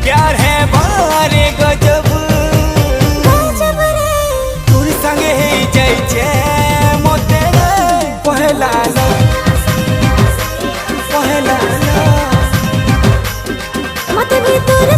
प्यार है बारे गजब गजब रे तोर संगे हे जाइछे मोते रे पहला लव मते भी तोर